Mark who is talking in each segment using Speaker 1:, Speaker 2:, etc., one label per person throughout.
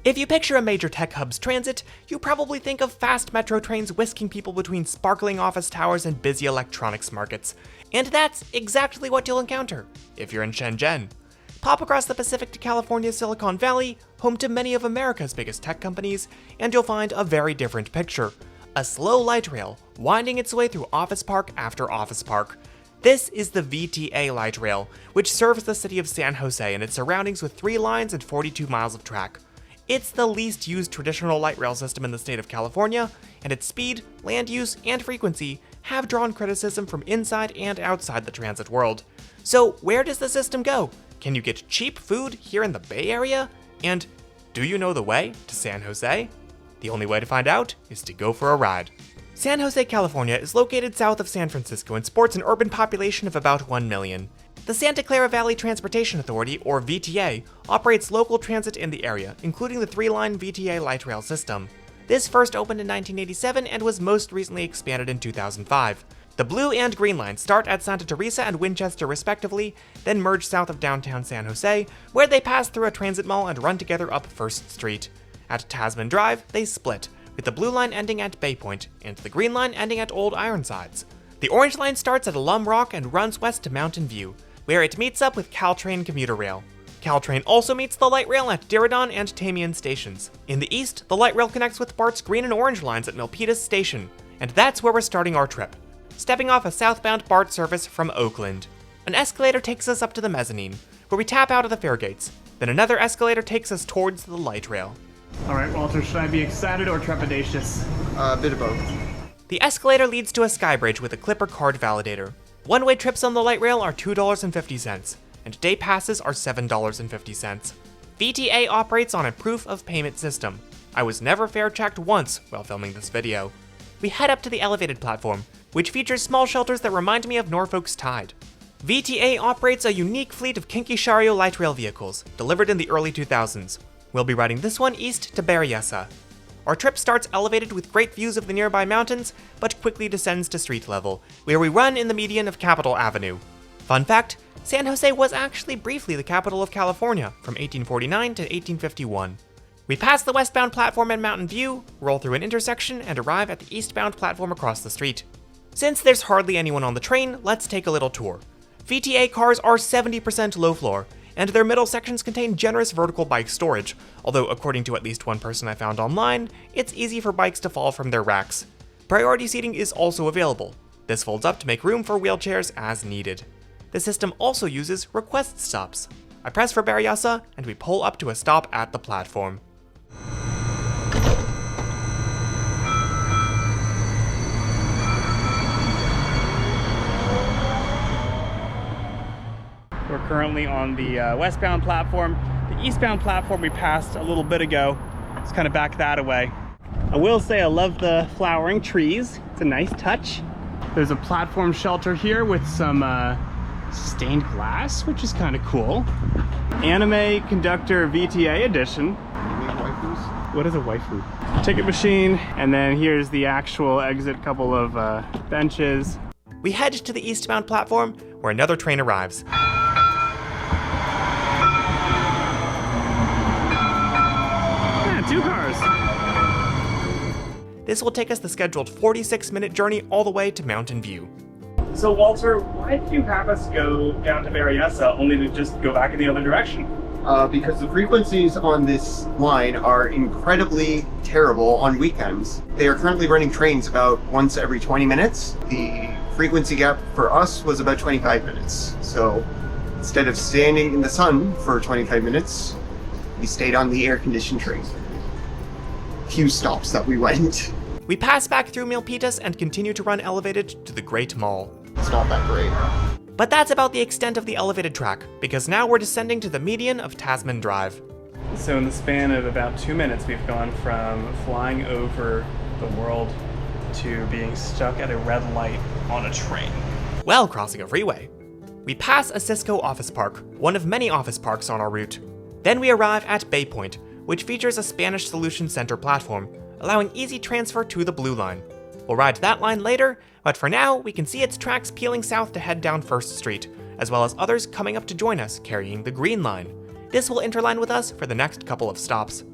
Speaker 1: If you picture a major tech hub's transit, you probably think of fast metro trains whisking people between sparkling office towers and busy electronics markets. And that's exactly what you'll encounter if you're in Shenzhen. Pop across the Pacific to California's Silicon Valley, home to many of America's biggest tech companies, and you'll find a very different picture. A slow light rail winding its way through office park after office park. This is the VTA light rail, which serves the city of San Jose and its surroundings with 3 lines and 42 miles of track. It's the least used traditional light rail system in the state of California, and its speed, land use, and frequency have drawn criticism from inside and outside the transit world. So where does the system go? Can you get cheap food here in the Bay Area? And do you know the way to San Jose? The only way to find out is to go for a ride. San Jose, California is located south of San Francisco and sports an urban population of about 1 million. The Santa Clara Valley Transportation Authority, or VTA, operates local transit in the area, including the 3-line VTA light rail system. This first opened in 1987 and was most recently expanded in 2005. The blue and green lines start at Santa Teresa and Winchester respectively, then merge south of downtown San Jose, where they pass through a transit mall and run together up First Street. At Tasman Drive, they split, with the blue line ending at Bay Point and the green line ending at Old Ironsides. The orange line starts at Alum Rock and runs west to Mountain View, where it meets up with Caltrain commuter rail. Caltrain also meets the light rail at Diridon and Tamian stations. In the east, the light rail connects with BART's green and orange lines at Milpitas Station, and that's where we're starting our trip. Stepping off a southbound BART service from Oakland. An escalator takes us up to the mezzanine, where we tap out of the fare gates. Then another escalator takes us towards the light rail.
Speaker 2: Alright, Walter, should I be excited or trepidatious?
Speaker 3: A bit of both.
Speaker 1: The escalator leads to a sky bridge with a Clipper card validator. One-way trips on the light rail are $2.50, and day passes are $7.50. VTA operates on a proof of payment system. I was never fare checked once while filming this video. We head up to the elevated platform, which features small shelters that remind me of Norfolk's Tide. VTA operates a unique fleet of Kinky Shario light rail vehicles, delivered in the early 2000s. We'll be riding this one east to Berryessa. Our trip starts elevated with great views of the nearby mountains, but quickly descends to street level, where we run in the median of Capitol Avenue. Fun fact, San Jose was actually briefly the capital of California from 1849 to 1851. We pass the westbound platform at Mountain View, roll through an intersection, and arrive at the eastbound platform across the street. Since there's hardly anyone on the train, let's take a little tour. VTA cars are 70% low floor, and their middle sections contain generous vertical bike storage, although according to at least one person I found online, it's easy for bikes to fall from their racks. Priority seating is also available. This folds up to make room for wheelchairs as needed. The system also uses request stops. I press for Berryessa, and we pull up to a stop at the platform.
Speaker 2: We're currently on the westbound platform. The eastbound platform we passed a little bit ago. It's kind of back that way. I will say I love the flowering trees. It's a nice touch. There's a platform shelter here with some stained glass, which is kind of cool. Anime Conductor VTA edition. What is a waifu? Ticket machine, and then here's the actual exit, couple of benches.
Speaker 1: We head to the eastbound platform, where another train arrives.
Speaker 2: Yeah, 2 cars.
Speaker 1: This will take us the scheduled 46-minute journey all the way to Mountain View.
Speaker 2: So Walter, why did you have us go down to Berryessa only to just go back in the other direction?
Speaker 3: Because the frequencies on this line are incredibly terrible on weekends. They are currently running trains about once every 20 minutes. The frequency gap for us was about 25 minutes. So instead of standing in the sun for 25 minutes, we stayed on the air-conditioned train. Few stops that we went.
Speaker 1: We pass back through Milpitas and continue to run elevated to the Great Mall.
Speaker 3: It's not that great.
Speaker 1: But that's about the extent of the elevated track, because now we're descending to the median of Tasman Drive.
Speaker 2: So in the span of about 2 minutes, we've gone from flying over the world to being stuck at a red light on a train.
Speaker 1: While crossing a freeway. We pass a Cisco office park, one of many office parks on our route. Then we arrive at Bay Point, which features a Spanish Solution Center platform, allowing easy transfer to the Blue Line. We'll ride that line later, but for now, we can see its tracks peeling south to head down First Street, as well as others coming up to join us carrying the Green Line. This will interline with us for the next couple of stops.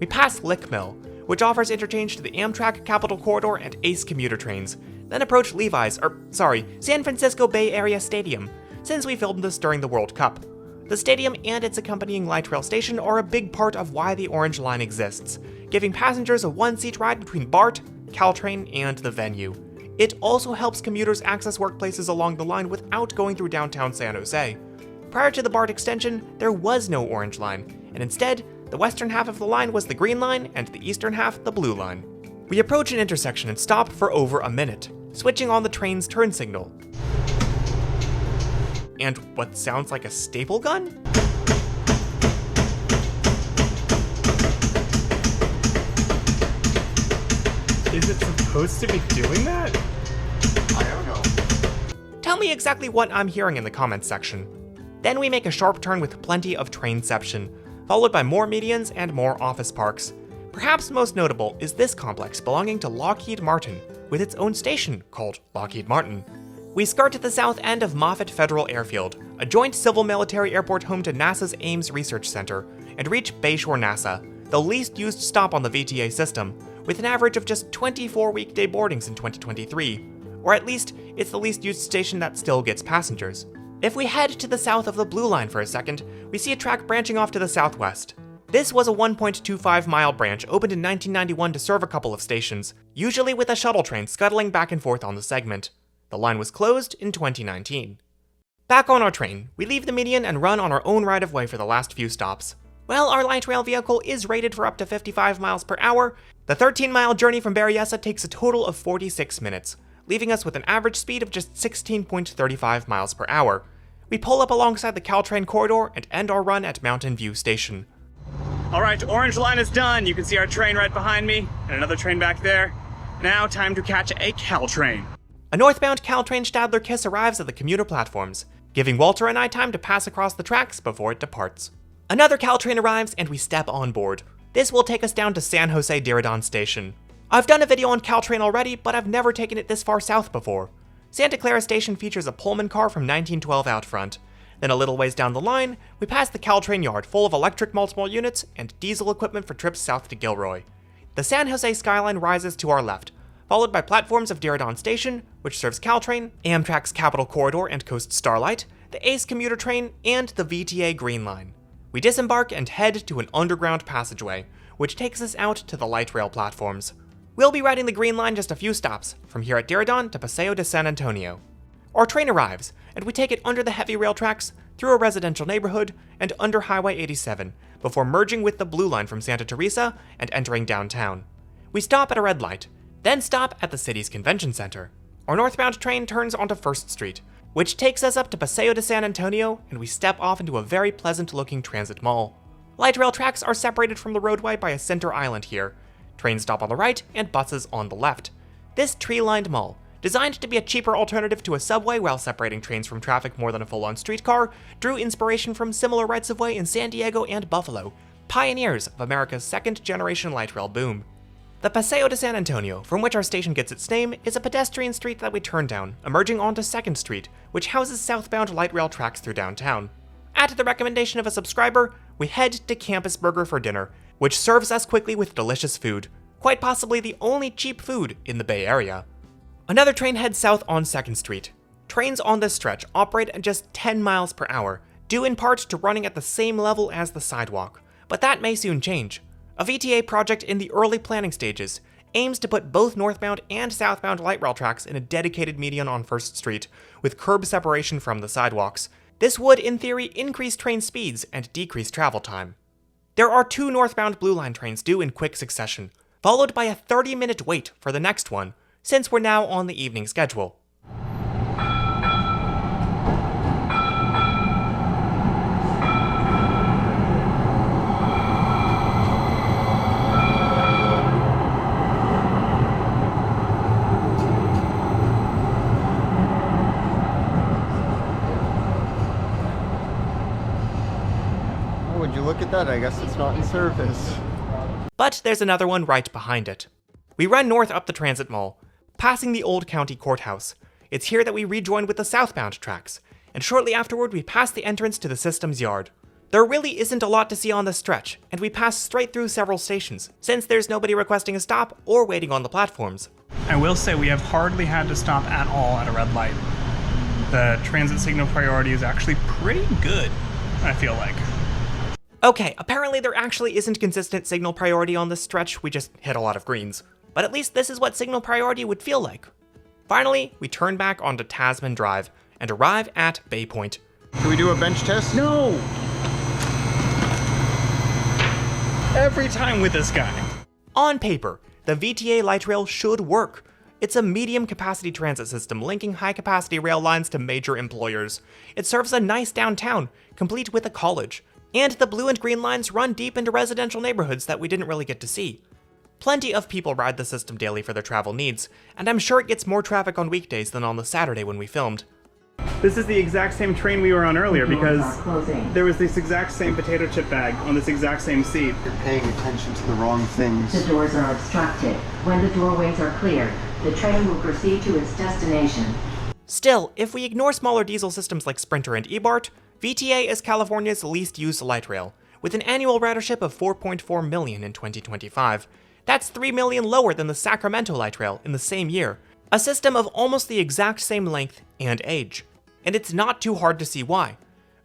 Speaker 1: We pass Lick Mill, which offers interchange to the Amtrak Capital Corridor and ACE commuter trains, then approach San Francisco Bay Area Stadium, since we filmed this during the World Cup. The stadium and its accompanying light rail station are a big part of why the Orange Line exists, giving passengers a one-seat ride between BART, Caltrain, and the venue. It also helps commuters access workplaces along the line without going through downtown San Jose. Prior to the BART extension, there was no Orange Line, and instead, the western half of the line was the Green Line and the eastern half the Blue Line. We approach an intersection and stop for over a minute, switching on the train's turn signal. And what sounds like a staple gun?
Speaker 2: Is it supposed to be doing that?
Speaker 3: I don't know.
Speaker 1: Tell me exactly what I'm hearing in the comments section. Then we make a sharp turn with plenty of trainception, followed by more medians and more office parks. Perhaps most notable is this complex belonging to Lockheed Martin, with its own station called Lockheed Martin. We skirt to the south end of Moffett Federal Airfield, a joint civil-military airport home to NASA's Ames Research Center, and reach Bayshore NASA, the least used stop on the VTA system, with an average of just 24 weekday boardings in 2023, or at least it's the least used station that still gets passengers. If we head to the south of the Blue Line for a second, we see a track branching off to the southwest. This was a 1.25-mile branch opened in 1991 to serve a couple of stations, usually with a shuttle train scuttling back and forth on the segment. The line was closed in 2019. Back on our train, we leave the median and run on our own right-of-way for the last few stops. While our light rail vehicle is rated for up to 55 miles per hour, the 13-mile journey from Berryessa takes a total of 46 minutes, leaving us with an average speed of just 16.35 miles per hour. We pull up alongside the Caltrain corridor and end our run at Mountain View Station.
Speaker 2: Alright, Orange Line is done. You can see our train right behind me, and another train back there. Now time to catch a Caltrain.
Speaker 1: A northbound Caltrain Stadler Kiss arrives at the commuter platforms, giving Walter and I time to pass across the tracks before it departs. Another Caltrain arrives and we step on board. This will take us down to San Jose Diridon Station. I've done a video on Caltrain already, but I've never taken it this far south before. Santa Clara Station features a Pullman car from 1912 out front. Then a little ways down the line, we pass the Caltrain yard full of electric multiple units and diesel equipment for trips south to Gilroy. The San Jose skyline rises to our left, followed by platforms of Diridon Station, which serves Caltrain, Amtrak's Capital Corridor and Coast Starlight, the ACE commuter train, and the VTA Green Line. We disembark and head to an underground passageway, which takes us out to the light rail platforms. We'll be riding the Green Line just a few stops, from here at Diridon to Paseo de San Antonio. Our train arrives, and we take it under the heavy rail tracks, through a residential neighborhood, and under Highway 87, before merging with the Blue Line from Santa Teresa and entering downtown. We stop at a red light, then stop at the city's convention center. Our northbound train turns onto 1st Street, which takes us up to Paseo de San Antonio, and we step off into a very pleasant-looking transit mall. Light rail tracks are separated from the roadway by a center island here. Trains stop on the right and buses on the left. This tree-lined mall, designed to be a cheaper alternative to a subway while separating trains from traffic more than a full-on streetcar, drew inspiration from similar rights-of-way in San Diego and Buffalo, pioneers of America's second-generation light rail boom. The Paseo de San Antonio, from which our station gets its name, is a pedestrian street that we turn down, emerging onto 2nd Street, which houses southbound light rail tracks through downtown. At the recommendation of a subscriber, we head to Campus Burger for dinner, which serves us quickly with delicious food, quite possibly the only cheap food in the Bay Area. Another train heads south on 2nd Street. Trains on this stretch operate at just 10 miles per hour, due in part to running at the same level as the sidewalk, but that may soon change. A VTA project in the early planning stages aims to put both northbound and southbound light rail tracks in a dedicated median on 1st Street, with curb separation from the sidewalks. This would, in theory, increase train speeds and decrease travel time. There are 2 northbound Blue Line trains due in quick succession, followed by a 30-minute wait for the next one, since we're now on the evening schedule.
Speaker 3: Would you look at that? I guess it's not in service.
Speaker 1: But there's another one right behind it. We run north up the transit mall, passing the old county courthouse. It's here that we rejoin with the southbound tracks, and shortly afterward we pass the entrance to the system's yard. There really isn't a lot to see on this stretch, and we pass straight through several stations, since there's nobody requesting a stop or waiting on the platforms.
Speaker 2: I will say we have hardly had to stop at all at a red light. The transit signal priority is actually pretty good, I feel like.
Speaker 1: Okay, apparently there actually isn't consistent signal priority on this stretch, we just hit a lot of greens. But at least this is what signal priority would feel like. Finally, we turn back onto Tasman Drive and arrive at Bay Point.
Speaker 3: Can we do a bench test?
Speaker 2: No! Every time with this guy.
Speaker 1: On paper, the VTA light rail should work. It's a medium capacity transit system linking high capacity rail lines to major employers. It serves a nice downtown, complete with a college. And the blue and green lines run deep into residential neighborhoods that we didn't really get to see. Plenty of people ride the system daily for their travel needs, and I'm sure it gets more traffic on weekdays than on the Saturday when we filmed.
Speaker 2: This is the exact same train we were on earlier because there was this exact same potato chip bag on this exact same seat.
Speaker 3: You're paying attention to the wrong things.
Speaker 4: The doors are obstructed. When the doorways are cleared, the train will proceed to its destination.
Speaker 1: Still, if we ignore smaller diesel systems like Sprinter and E-BART, VTA is California's least used light rail, with an annual ridership of 4.4 million in 2025. That's 3 million lower than the Sacramento light rail in the same year, a system of almost the exact same length and age. And it's not too hard to see why.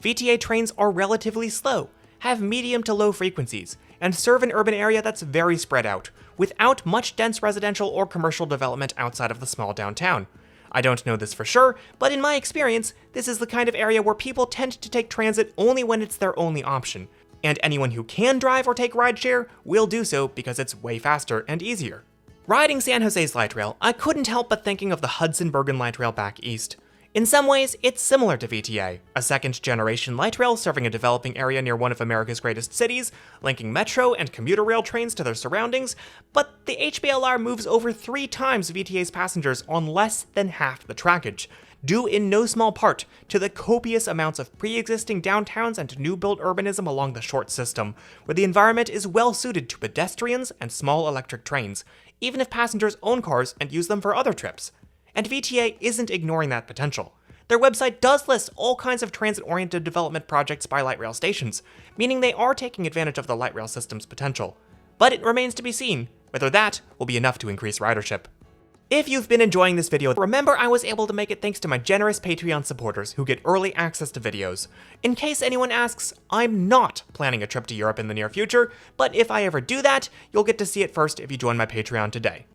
Speaker 1: VTA trains are relatively slow, have medium to low frequencies, and serve an urban area that's very spread out, without much dense residential or commercial development outside of the small downtown. I don't know this for sure, but in my experience, this is the kind of area where people tend to take transit only when it's their only option, and anyone who can drive or take rideshare will do so because it's way faster and easier. Riding San Jose's light rail, I couldn't help but thinking of the Hudson-Bergen light rail back east. In some ways, it's similar to VTA, a second-generation light rail serving a developing area near one of America's greatest cities, linking metro and commuter rail trains to their surroundings, but the HBLR moves over 3 times VTA's passengers on less than half the trackage, due in no small part to the copious amounts of pre-existing downtowns and new-built urbanism along the short system, where the environment is well-suited to pedestrians and small electric trains, even if passengers own cars and use them for other trips. And VTA isn't ignoring that potential. Their website does list all kinds of transit-oriented development projects by light rail stations, meaning they are taking advantage of the light rail system's potential. But it remains to be seen whether that will be enough to increase ridership. If you've been enjoying this video, remember I was able to make it thanks to my generous Patreon supporters who get early access to videos. In case anyone asks, I'm not planning a trip to Europe in the near future, but if I ever do that, you'll get to see it first if you join my Patreon today.